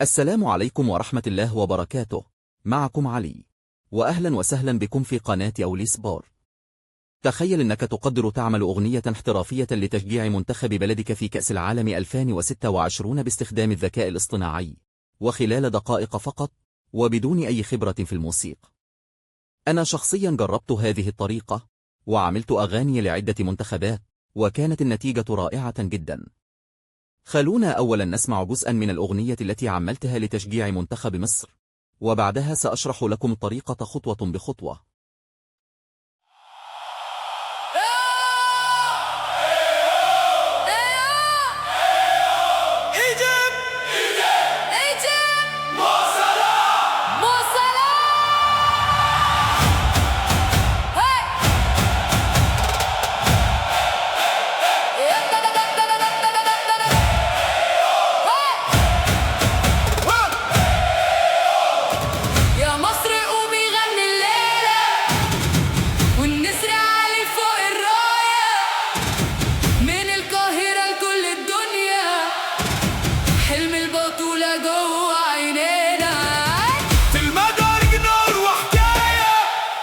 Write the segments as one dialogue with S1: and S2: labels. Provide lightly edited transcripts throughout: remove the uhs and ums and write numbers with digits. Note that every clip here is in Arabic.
S1: السلام عليكم ورحمة الله وبركاته. معكم علي، وأهلا وسهلا بكم في قناة أوليس بار. تخيل أنك تقدر تعمل أغنية احترافية لتشجيع منتخب بلدك في كأس العالم 2026 باستخدام الذكاء الاصطناعي، وخلال دقائق فقط، وبدون أي خبرة في الموسيقى. أنا شخصيا جربت هذه الطريقة، وعملت أغاني لعدة منتخبات، وكانت النتيجة رائعة جدا. خلونا أولا نسمع جزءا من الأغنية التي عملتها لتشجيع منتخب مصر، وبعدها سأشرح لكم الطريقة خطوة بخطوة.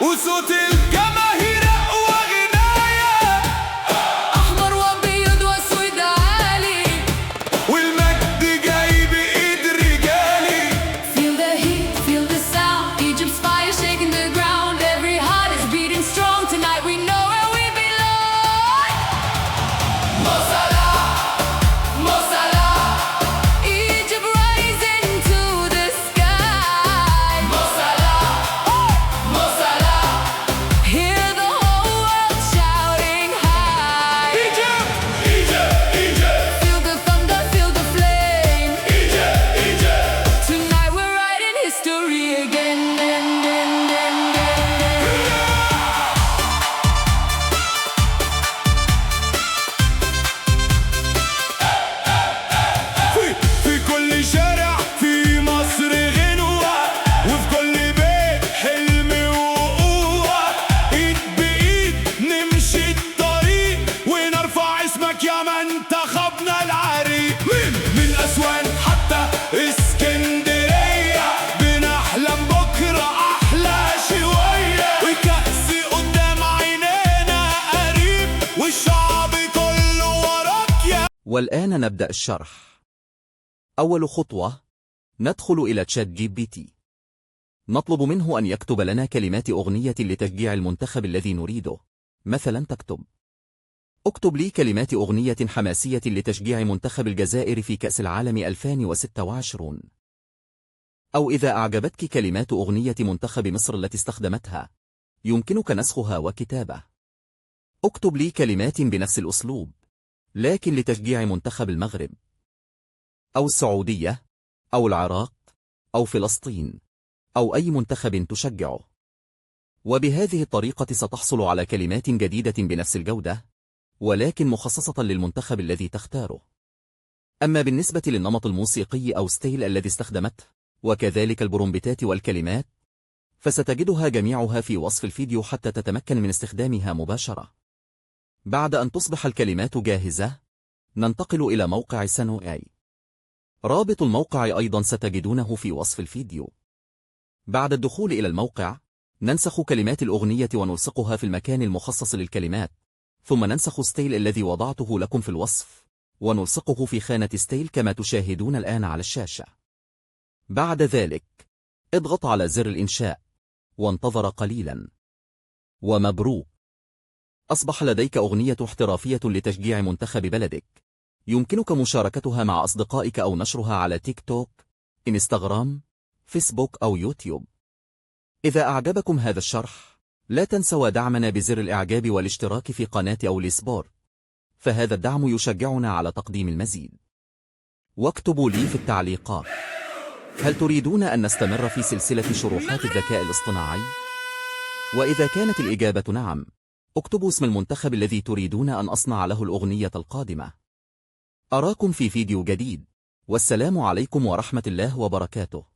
S2: وصوت الجماهير أقوى غناية، أحمر وأبيض وأسود عالي، والمجد جاي بإيد رجالي. Feel the heat, feel the sound, Egypt's fire shaking the ground. Every heart is beating strong, tonight we know where we belong. Mo Salah, Mo Salah, Egypt rising to the sky. Mo Salah, Mo Salah. Hear the whole world shouting high. Egypt, Egypt, Egypt. Feel the thunder, feel the flame. Egypt, Egypt. Tonight we're writing history again. في كل شارع في مصر غنوة، وفي كل بيت حلم وقوة. ايد بايد نمشي الطريق، ونرفع اسمك يا منتخبنا العريق. من اسوان حتى اسكندرية، بنحلم بكرة احلى شوية. وكأس قدام عينينا قريب، والشعب كله وراك يا.
S1: والآن نبدأ الشرح. أول خطوة، ندخل إلى تشات جي بي تي. نطلب منه أن يكتب لنا كلمات أغنية لتشجيع المنتخب الذي نريده. مثلا اكتب لي كلمات أغنية حماسية لتشجيع منتخب الجزائر في كأس العالم 2026. أو إذا أعجبتك كلمات أغنية منتخب مصر التي استخدمتها، يمكنك نسخها وكتابة. اكتب لي كلمات بنفس الأسلوب، لكن لتشجيع منتخب المغرب، أو السعودية، أو العراق، أو فلسطين، أو أي منتخب تشجعه. وبهذه الطريقة ستحصل على كلمات جديدة بنفس الجودة، ولكن مخصصة للمنتخب الذي تختاره. أما بالنسبة للنمط الموسيقي أو ستيل الذي استخدمته، وكذلك البرومبتات والكلمات، فستجدها جميعها في وصف الفيديو حتى تتمكن من استخدامها مباشرة. بعد أن تصبح الكلمات جاهزة، ننتقل إلى موقع سانو اي. رابط الموقع أيضا ستجدونه في وصف الفيديو. بعد الدخول إلى الموقع، ننسخ كلمات الأغنية ونلصقها في المكان المخصص للكلمات، ثم ننسخ ستيل الذي وضعته لكم في الوصف، ونلصقه في خانة ستيل كما تشاهدون الآن على الشاشة. بعد ذلك، اضغط على زر الإنشاء، وانتظر قليلا. ومبروك! أصبح لديك أغنية احترافية لتشجيع منتخب بلدك. يمكنك مشاركتها مع أصدقائك أو نشرها على تيك توك، إنستغرام، فيسبوك أو يوتيوب. إذا أعجبكم هذا الشرح، لا تنسوا دعمنا بزر الإعجاب والاشتراك في قناة أوليس بار، فهذا الدعم يشجعنا على تقديم المزيد. واكتبوا لي في التعليقات، هل تريدون أن نستمر في سلسلة شروحات الذكاء الاصطناعي؟ وإذا كانت الإجابة نعم، اكتبوا اسم المنتخب الذي تريدون أن أصنع له الأغنية القادمة. أراكم في فيديو جديد، والسلام عليكم ورحمة الله وبركاته.